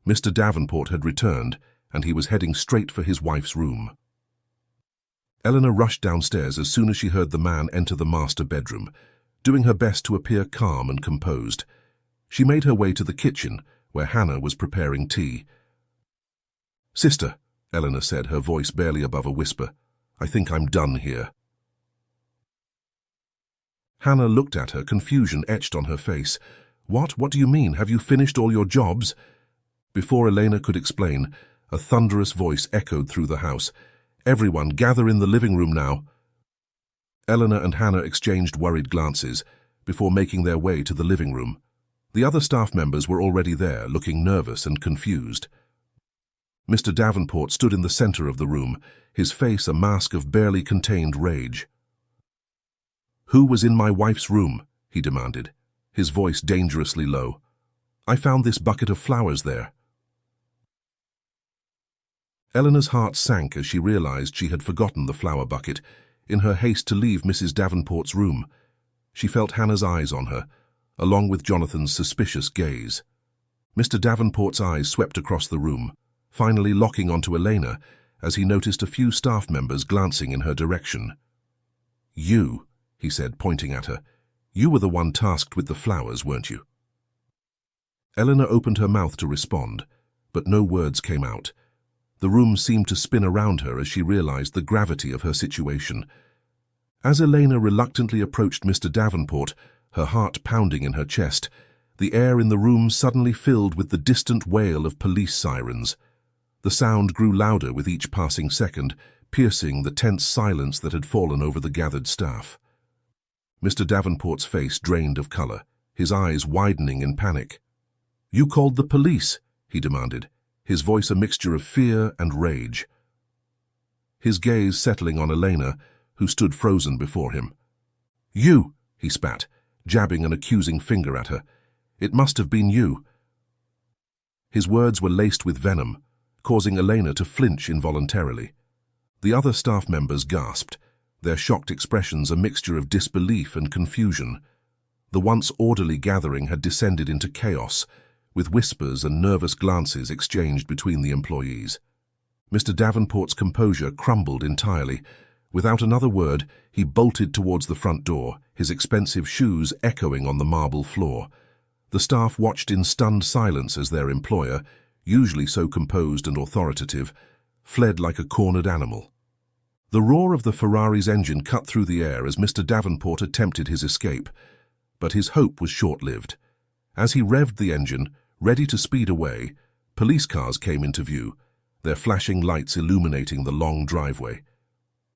Mr. Davenport had returned, and he was heading straight for his wife's room. Elena rushed downstairs as soon as she heard the man enter the master bedroom, doing her best to appear calm and composed. She made her way to the kitchen, where Hannah was preparing tea. "Sister," Elena said, her voice barely above a whisper, "I think I'm done here." Hannah looked at her, confusion etched on her face. "What? What do you mean? Have you finished all your jobs?" Before Elena could explain, a thunderous voice echoed through the house. "Everyone, gather in the living room now." Elena and Hannah exchanged worried glances before making their way to the living room. The other staff members were already there, looking nervous and confused. Mr. Davenport stood in the center of the room, his face a mask of barely contained rage. "Who was in my wife's room?" he demanded, his voice dangerously low. "I found this bucket of flowers there." Eleanor's heart sank as she realized she had forgotten the flower bucket in her haste to leave Mrs. Davenport's room. She felt Hannah's eyes on her, along with Jonathan's suspicious gaze. Mr. Davenport's eyes swept across the room, finally locking onto Elena as he noticed a few staff members glancing in her direction. "You," he said, pointing at her. "You were the one tasked with the flowers, weren't you?" Elena opened her mouth to respond, but no words came out. The room seemed to spin around her as she realized the gravity of her situation. As Elena reluctantly approached Mr. Davenport, her heart pounding in her chest, the air in the room suddenly filled with the distant wail of police sirens. The sound grew louder with each passing second, piercing the tense silence that had fallen over the gathered staff. Mr. Davenport's face drained of color, his eyes widening in panic. "You called the police?" he demanded, his voice a mixture of fear and rage. His gaze settling on Elena, who stood frozen before him. "You!" he spat, jabbing an accusing finger at her. "It must have been you." His words were laced with venom, causing Elena to flinch involuntarily. The other staff members gasped, their shocked expressions a mixture of disbelief and confusion. The once orderly gathering had descended into chaos, with whispers and nervous glances exchanged between the employees. Mr. Davenport's composure crumbled entirely. Without another word, he bolted towards the front door, his expensive shoes echoing on the marble floor. The staff watched in stunned silence as their employer, usually so composed and authoritative, fled like a cornered animal. The roar of the Ferrari's engine cut through the air as Mr. Davenport attempted his escape, but his hope was short-lived. As he revved the engine, ready to speed away, police cars came into view, their flashing lights illuminating the long driveway.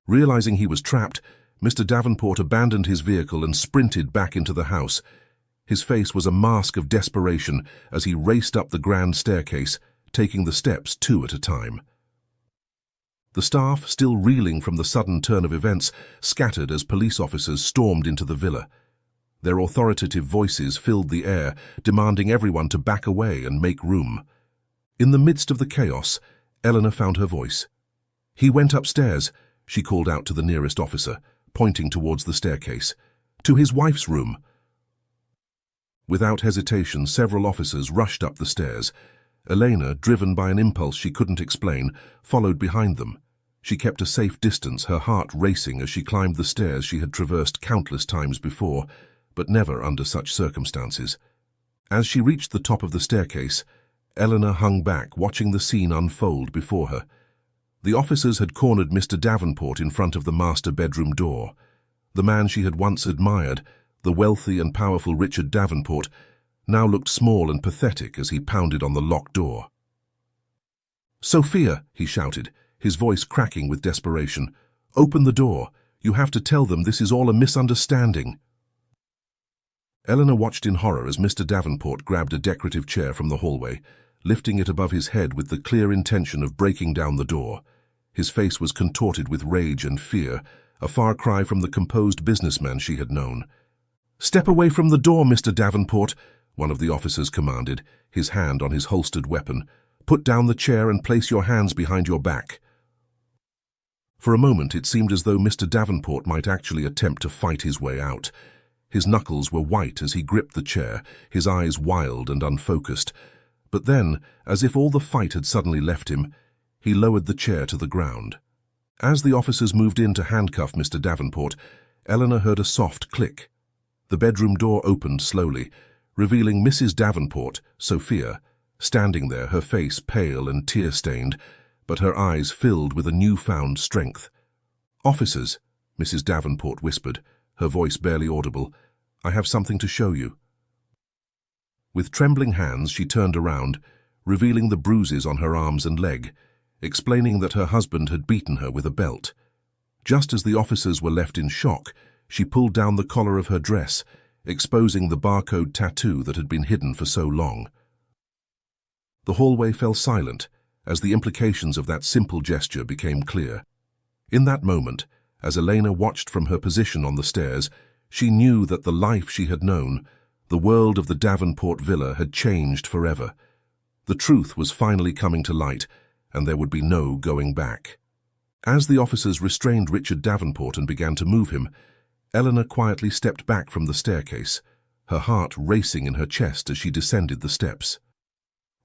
Realizing he was trapped, Mr. Davenport abandoned his vehicle and sprinted back into the house. His face was a mask of desperation as he raced up the grand staircase, taking the steps 2 at a time. The staff, still reeling from the sudden turn of events, scattered as police officers stormed into the villa. Their authoritative voices filled the air, demanding everyone to back away and make room. In the midst of the chaos, Elena found her voice. "He went upstairs," she called out to the nearest officer, pointing towards the staircase. "To his wife's room." Without hesitation, several officers rushed up the stairs. Elena, driven by an impulse she couldn't explain, followed behind them. She kept a safe distance, her heart racing as she climbed the stairs she had traversed countless times before, but never under such circumstances. As she reached the top of the staircase, Elena hung back, watching the scene unfold before her. The officers had cornered Mr. Davenport in front of the master bedroom door. The man she had once admired, the wealthy and powerful Richard Davenport, now looked small and pathetic as he pounded on the locked door. "Sophia," he shouted, his voice cracking with desperation, "open the door. You have to tell them this is all a misunderstanding." Elena watched in horror as Mr. Davenport grabbed a decorative chair from the hallway, lifting it above his head with the clear intention of breaking down the door. His face was contorted with rage and fear, a far cry from the composed businessman she had known. "Step away from the door, Mr. Davenport," one of the officers commanded, his hand on his holstered weapon. "Put down the chair and place your hands behind your back." For a moment it seemed as though Mr. Davenport might actually attempt to fight his way out. His knuckles were white as he gripped the chair, his eyes wild and unfocused. But then, as if all the fight had suddenly left him, he lowered the chair to the ground. As the officers moved in to handcuff Mr. Davenport, Elena heard a soft click. The bedroom door opened slowly, revealing Mrs. Davenport, Sophia, standing there, her face pale and tear-stained, but her eyes filled with a newfound strength. "Officers," Mrs. Davenport whispered, her voice barely audible, "I have something to show you." With trembling hands she turned around, revealing the bruises on her arms and leg, explaining that her husband had beaten her with a belt. Just as the officers were left in shock, she pulled down the collar of her dress, exposing the barcode tattoo that had been hidden for so long. The hallway fell silent as the implications of that simple gesture became clear. In that moment, as Elena watched from her position on the stairs, she knew that the life she had known, the world of the Davenport villa, had changed forever. The truth was finally coming to light, and there would be no going back. As the officers restrained Richard Davenport and began to move him, Elena quietly stepped back from the staircase, her heart racing in her chest as she descended the steps.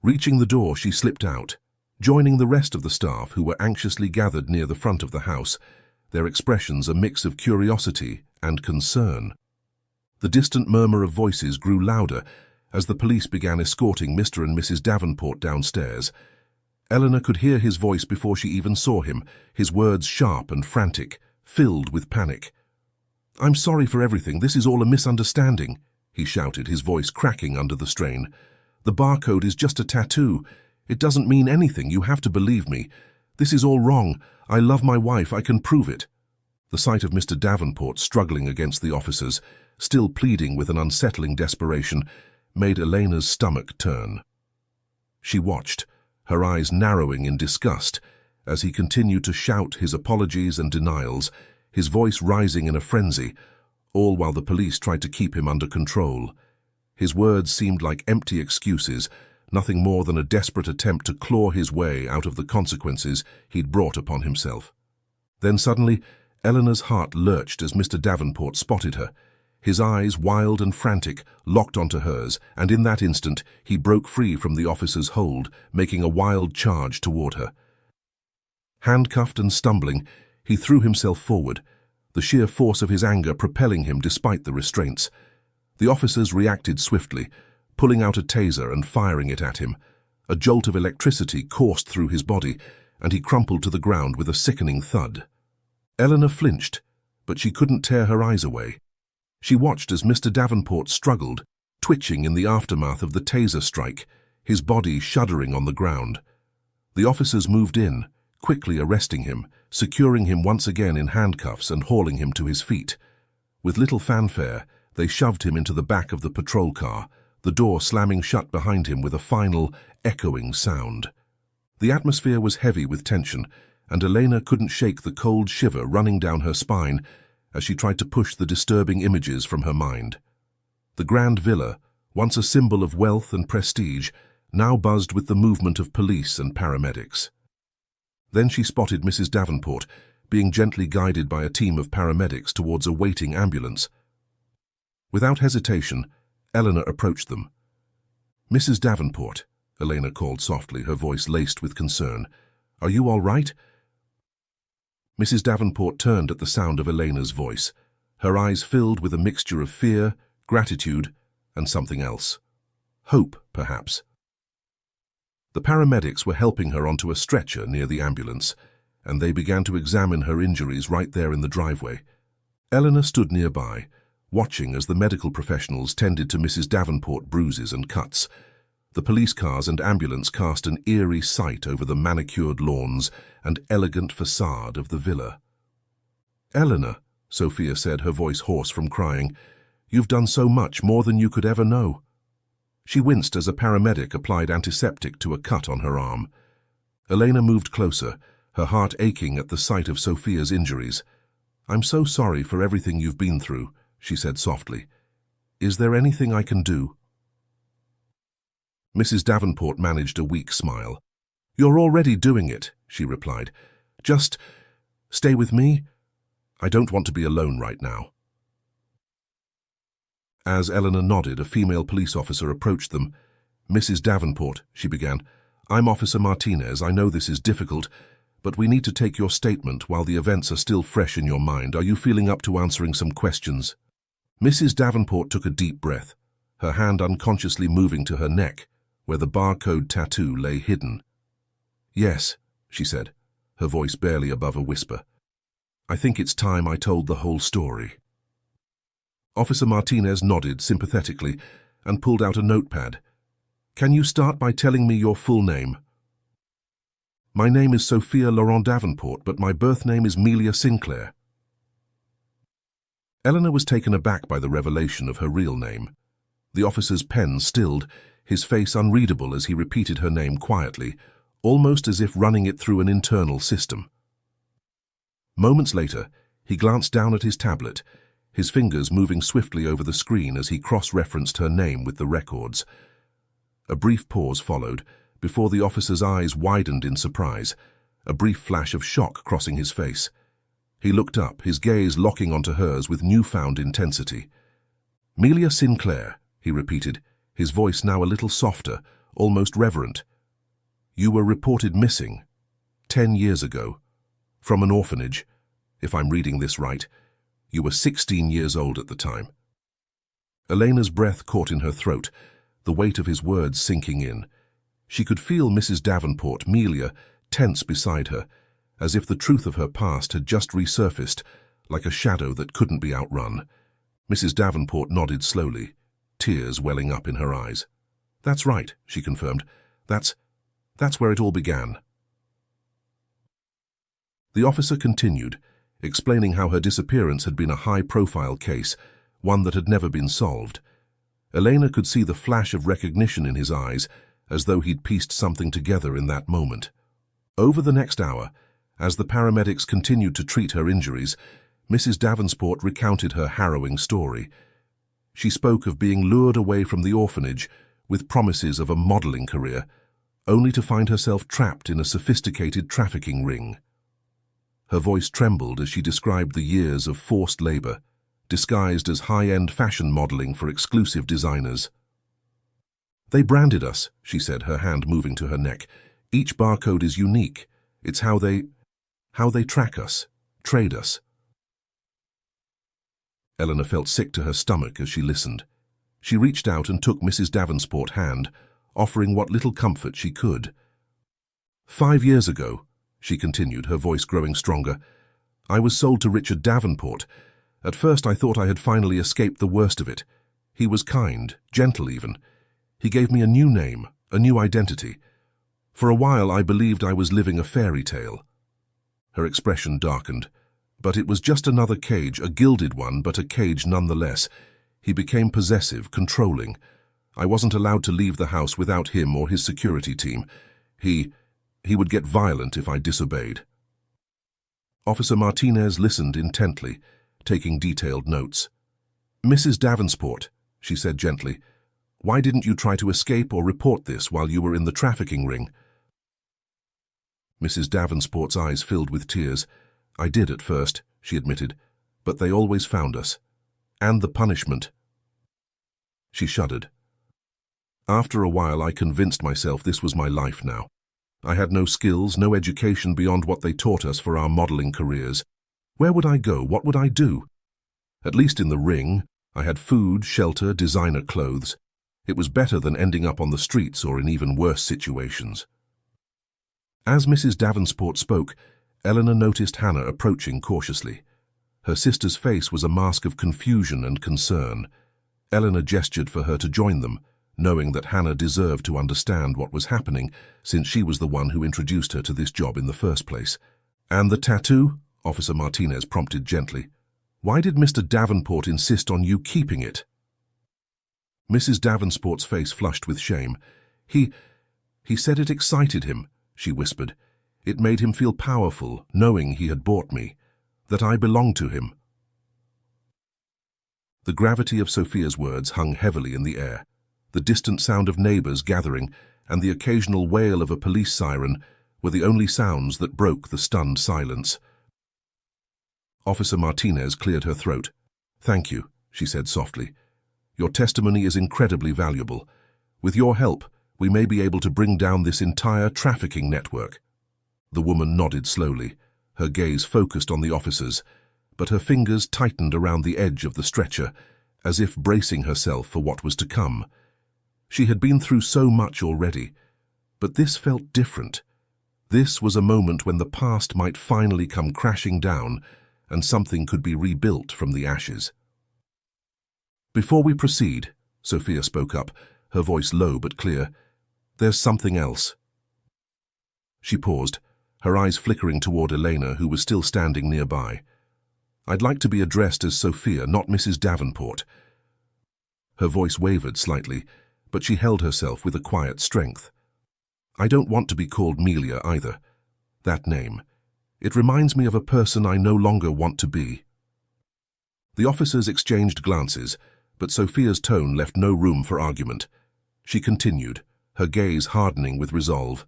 Reaching the door, she slipped out, joining the rest of the staff who were anxiously gathered near the front of the house, their expressions a mix of curiosity and concern. The distant murmur of voices grew louder as the police began escorting Mr. and Mrs. Davenport downstairs. Elena could hear his voice before she even saw him, his words sharp and frantic, filled with panic. "I'm sorry for everything. This is all a misunderstanding," he shouted, his voice cracking under the strain. "The barcode is just a tattoo. It doesn't mean anything. You have to believe me. This is all wrong. I love my wife. I can prove it." The sight of Mr. Davenport struggling against the officers, still pleading with an unsettling desperation, made Elena's stomach turn. She watched, her eyes narrowing in disgust, as he continued to shout his apologies and denials, his voice rising in a frenzy, all while the police tried to keep him under control. His words seemed like empty excuses, nothing more than a desperate attempt to claw his way out of the consequences he'd brought upon himself. Then suddenly, Elena's heart lurched as Mr. Davenport spotted her. His eyes, wild and frantic, locked onto hers, and in that instant he broke free from the officer's hold, making a wild charge toward her. Handcuffed and stumbling, he threw himself forward, the sheer force of his anger propelling him despite the restraints. The officers reacted swiftly, pulling out a taser and firing it at him. A jolt of electricity coursed through his body, and he crumpled to the ground with a sickening thud. Elena flinched, but she couldn't tear her eyes away. She watched as Mr. Davenport struggled, twitching in the aftermath of the taser strike, his body shuddering on the ground. The officers moved in, quickly arresting him, securing him once again in handcuffs and hauling him to his feet. With little fanfare, they shoved him into the back of the patrol car, the door slamming shut behind him with a final, echoing sound. The atmosphere was heavy with tension, and Elena couldn't shake the cold shiver running down her spine as she tried to push the disturbing images from her mind. The grand villa, once a symbol of wealth and prestige, now buzzed with the movement of police and paramedics. Then she spotted Mrs. Davenport, being gently guided by a team of paramedics towards a waiting ambulance. Without hesitation, Elena approached them. "Mrs. Davenport," Elena called softly, her voice laced with concern. "Are you all right?" Mrs. Davenport turned at the sound of Elena's voice, her eyes filled with a mixture of fear, gratitude, and something else. Hope, perhaps. The paramedics were helping her onto a stretcher near the ambulance, and they began to examine her injuries right there in the driveway. Elena stood nearby, watching as the medical professionals tended to Mrs. Davenport bruises and cuts. The police cars and ambulance cast an eerie sight over the manicured lawns and elegant facade of the villa. "Elena," Sophia said, her voice hoarse from crying, "you've done so much, more than you could ever know." She winced as a paramedic applied antiseptic to a cut on her arm. Elena moved closer, her heart aching at the sight of Sophia's injuries. "I'm so sorry for everything you've been through," she said softly. "Is there anything I can do?" Mrs. Davenport managed a weak smile. "You're already doing it," she replied. "Just stay with me. I don't want to be alone right now." As Elena nodded, a female police officer approached them. "Mrs. Davenport," she began, "I'm Officer Martinez. I know this is difficult, but we need to take your statement while the events are still fresh in your mind. Are you feeling up to answering some questions?" Mrs. Davenport took a deep breath, her hand unconsciously moving to her neck, where the barcode tattoo lay hidden. "Yes," she said, her voice barely above a whisper. "I think it's time I told the whole story." Officer Martinez nodded sympathetically and pulled out a notepad. "Can you start by telling me your full name?" "My name is Sophia Laurent Davenport, but my birth name is Melia Sinclair." Elena was taken aback by the revelation of her real name. The officer's pen stilled, his face unreadable as he repeated her name quietly, almost as if running it through an internal system. Moments later, he glanced down at his tablet, his fingers moving swiftly over the screen as he cross-referenced her name with the records. A brief pause followed, before the officer's eyes widened in surprise, a brief flash of shock crossing his face. He looked up, his gaze locking onto hers with newfound intensity. "Melia Sinclair," he repeated, his voice now a little softer, almost reverent. "You were reported missing 10 years ago, from an orphanage. If I'm reading this right, you were 16 years old at the time." Elena's breath caught in her throat, the weight of his words sinking in. She could feel Mrs. Davenport, Melia, tense beside her, as if the truth of her past had just resurfaced, like a shadow that couldn't be outrun. Mrs. Davenport nodded slowly, tears welling up in her eyes. "That's right," she confirmed. That's where it all began." The officer continued, explaining how her disappearance had been a high-profile case, one that had never been solved. Elena could see the flash of recognition in his eyes, as though he'd pieced something together in that moment. Over the next hour, as the paramedics continued to treat her injuries, Mrs. Davenport recounted her harrowing story. She spoke of being lured away from the orphanage with promises of a modeling career, only to find herself trapped in a sophisticated trafficking ring. Her voice trembled as she described the years of forced labor, disguised as high-end fashion modeling for exclusive designers. "They branded us," she said, her hand moving to her neck. "Each barcode is unique. It's how they track us, trade us." Elena felt sick to her stomach as she listened. She reached out and took Mrs. Davenport's hand, offering what little comfort she could. "5 years ago," she continued, her voice growing stronger, "I was sold to Richard Davenport. At first I thought I had finally escaped the worst of it. He was kind, gentle even. He gave me a new name, a new identity. For a while I believed I was living a fairy tale." Her expression darkened. "But it was just another cage, a gilded one, but a cage nonetheless. He became possessive, controlling. I wasn't allowed to leave the house without him or his security team. He would get violent if I disobeyed." Officer Martinez listened intently, taking detailed notes. "Mrs. Davenport," she said gently, "why didn't you try to escape or report this while you were in the trafficking ring?" Mrs. Davenport's eyes filled with tears. "I did at first," she admitted, "but they always found us. And the punishment." She shuddered. "After a while I convinced myself this was my life now. I had no skills, no education beyond what they taught us for our modeling careers. Where would I go? What would I do? At least in the ring, I had food, shelter, designer clothes. It was better than ending up on the streets or in even worse situations." As Mrs. Davenport spoke, Elena noticed Hannah approaching cautiously. Her sister's face was a mask of confusion and concern. Elena gestured for her to join them, knowing that Hannah deserved to understand what was happening, since she was the one who introduced her to this job in the first place. "And the tattoo?" Officer Martinez prompted gently. "Why did Mr. Davenport insist on you keeping it?" Mrs. Davenport's face flushed with shame. He said it excited him," she whispered. "It made him feel powerful, knowing he had bought me, that I belonged to him." The gravity of Sophia's words hung heavily in the air. The distant sound of neighbors gathering and the occasional wail of a police siren were the only sounds that broke the stunned silence. Officer Martinez cleared her throat. "Thank you," she said softly. "Your testimony is incredibly valuable. With your help, we may be able to bring down this entire trafficking network." The woman nodded slowly, her gaze focused on the officers, but her fingers tightened around the edge of the stretcher, as if bracing herself for what was to come. She had been through so much already, but this felt different. This was a moment when the past might finally come crashing down and something could be rebuilt from the ashes. "Before we proceed," Sophia spoke up, her voice low but clear, "there's something else." She paused, her eyes flickering toward Elena, who was still standing nearby. "I'd like to be addressed as Sophia, not Mrs. Davenport." Her voice wavered slightly, but she held herself with a quiet strength. "I don't want to be called Melia either. That name. It reminds me of a person I no longer want to be." The officers exchanged glances, but Sophia's tone left no room for argument. She continued, her gaze hardening with resolve.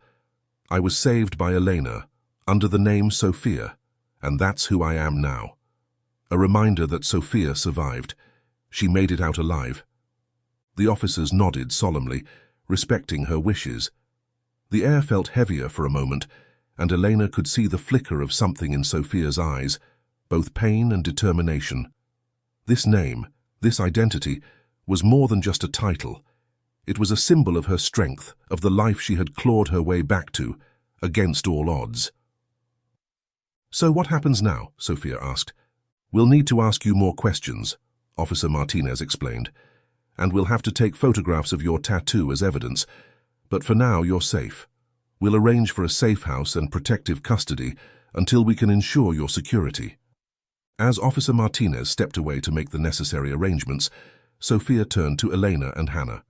"I was saved by Elena, under the name Sophia, and that's who I am now. A reminder that Sophia survived. She made it out alive." The officers nodded solemnly, respecting her wishes. The air felt heavier for a moment, and Elena could see the flicker of something in Sophia's eyes, both pain and determination. This name, this identity, was more than just a title. It was a symbol of her strength, of the life she had clawed her way back to, against all odds. "So what happens now?" Sophia asked. "We'll need to ask you more questions," Officer Martinez explained, "and we'll have to take photographs of your tattoo as evidence. But for now, you're safe. We'll arrange for a safe house and protective custody until we can ensure your security." As Officer Martinez stepped away to make the necessary arrangements, Sophia turned to Elena and Hannah.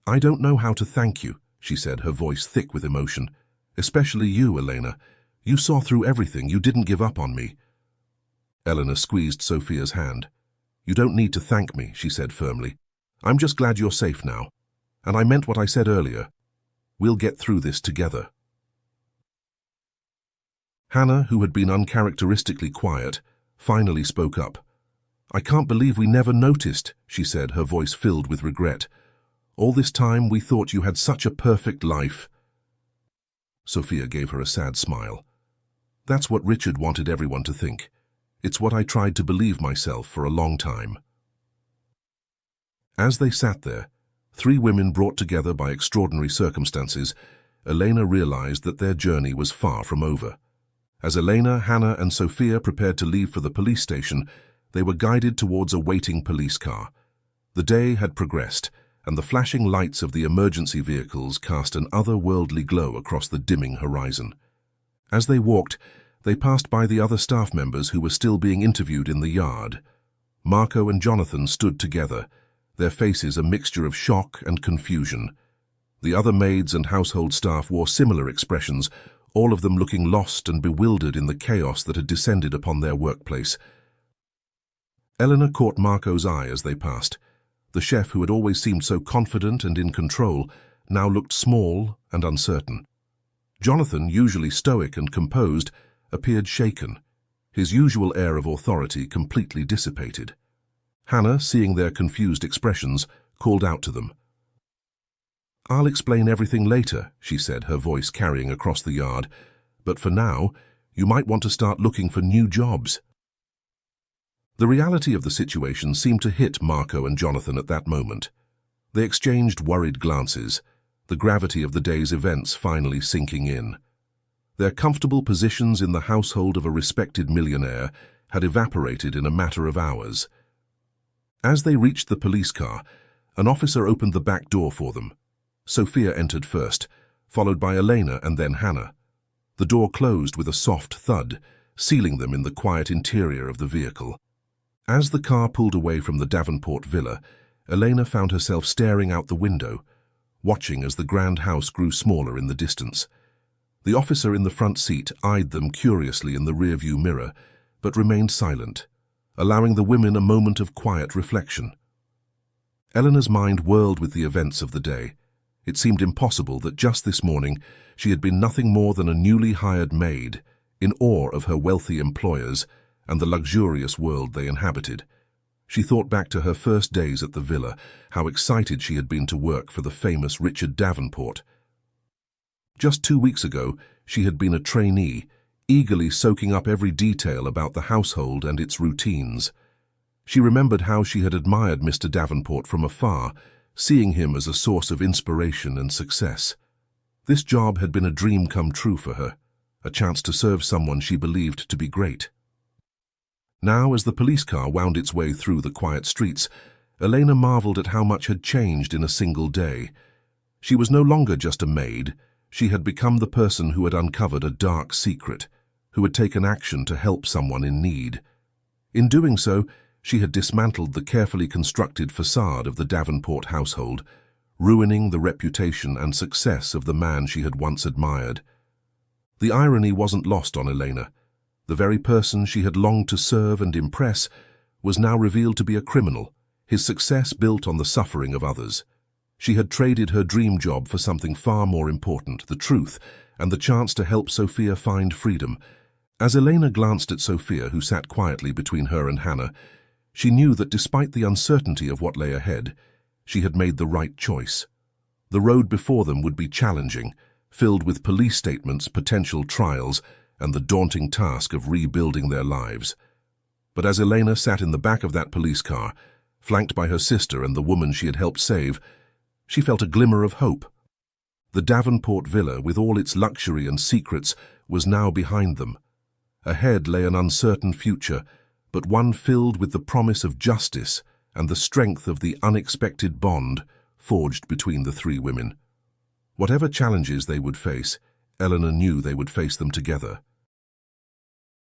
"I don't know how to thank you," she said, her voice thick with emotion. "Especially you, Elena. You saw through everything. You didn't give up on me." Elena squeezed Sophia's hand. "You don't need to thank me," she said firmly. "I'm just glad you're safe now. And I meant what I said earlier. We'll get through this together." Hannah, who had been uncharacteristically quiet, finally spoke up. "I can't believe we never noticed," she said, her voice filled with regret. "All this time we thought you had such a perfect life." Sophia gave her a sad smile. "That's what Richard wanted everyone to think. It's what I tried to believe myself for a long time." As they sat there, three women brought together by extraordinary circumstances, Elena realized that their journey was far from over. As Elena, Hannah, and Sophia prepared to leave for the police station, they were guided towards a waiting police car. The day had progressed, and the flashing lights of the emergency vehicles cast an otherworldly glow across the dimming horizon. As they walked, they passed by the other staff members who were still being interviewed in the yard. Marco and Jonathan stood together, their faces a mixture of shock and confusion. The other maids and household staff wore similar expressions, all of them looking lost and bewildered in the chaos that had descended upon their workplace. Elena caught Marco's eye as they passed. The chef, who had always seemed so confident and in control, now looked small and uncertain. Jonathan, usually stoic and composed, appeared shaken, his usual air of authority completely dissipated. Hannah, seeing their confused expressions, called out to them. "I'll explain everything later," she said, her voice carrying across the yard. "But for now, you might want to start looking for new jobs." The reality of the situation seemed to hit Marco and Jonathan at that moment. They exchanged worried glances, the gravity of the day's events finally sinking in. Their comfortable positions in the household of a respected millionaire had evaporated in a matter of hours. As they reached the police car, an officer opened the back door for them. Sophia entered first, followed by Elena and then Hannah. The door closed with a soft thud, sealing them in the quiet interior of the vehicle. As the car pulled away from the Davenport villa, Elena found herself staring out the window, watching as the grand house grew smaller in the distance. The officer in the front seat eyed them curiously in the rearview mirror, but remained silent, allowing the women a moment of quiet reflection. Elena's mind whirled with the events of the day. It seemed impossible that just this morning she had been nothing more than a newly hired maid, in awe of her wealthy employers and the luxurious world they inhabited. She thought back to her first days at the villa, how excited she had been to work for the famous Richard Davenport. Just 2 weeks ago, she had been a trainee, eagerly soaking up every detail about the household and its routines. She remembered how she had admired Mr. Davenport from afar, seeing him as a source of inspiration and success. This job had been a dream come true for her, a chance to serve someone she believed to be great. Now, as the police car wound its way through the quiet streets, Elena marveled at how much had changed in a single day. She was no longer just a maid. She had become the person who had uncovered a dark secret, who had taken action to help someone in need. In doing so, she had dismantled the carefully constructed facade of the Davenport household, ruining the reputation and success of the man she had once admired. The irony wasn't lost on Elena. The very person she had longed to serve and impress was now revealed to be a criminal, his success built on the suffering of others. She had traded her dream job for something far more important, the truth, and the chance to help Sophia find freedom. As Elena glanced at Sophia, who sat quietly between her and Hannah, she knew that despite the uncertainty of what lay ahead, she had made the right choice. The road before them would be challenging, filled with police statements, potential trials, and the daunting task of rebuilding their lives. But as Elena sat in the back of that police car, flanked by her sister and the woman she had helped save, she felt a glimmer of hope. The Davenport villa, with all its luxury and secrets, was now behind them. Ahead lay an uncertain future, but one filled with the promise of justice and the strength of the unexpected bond forged between the three women. Whatever challenges they would face, Elena knew they would face them together.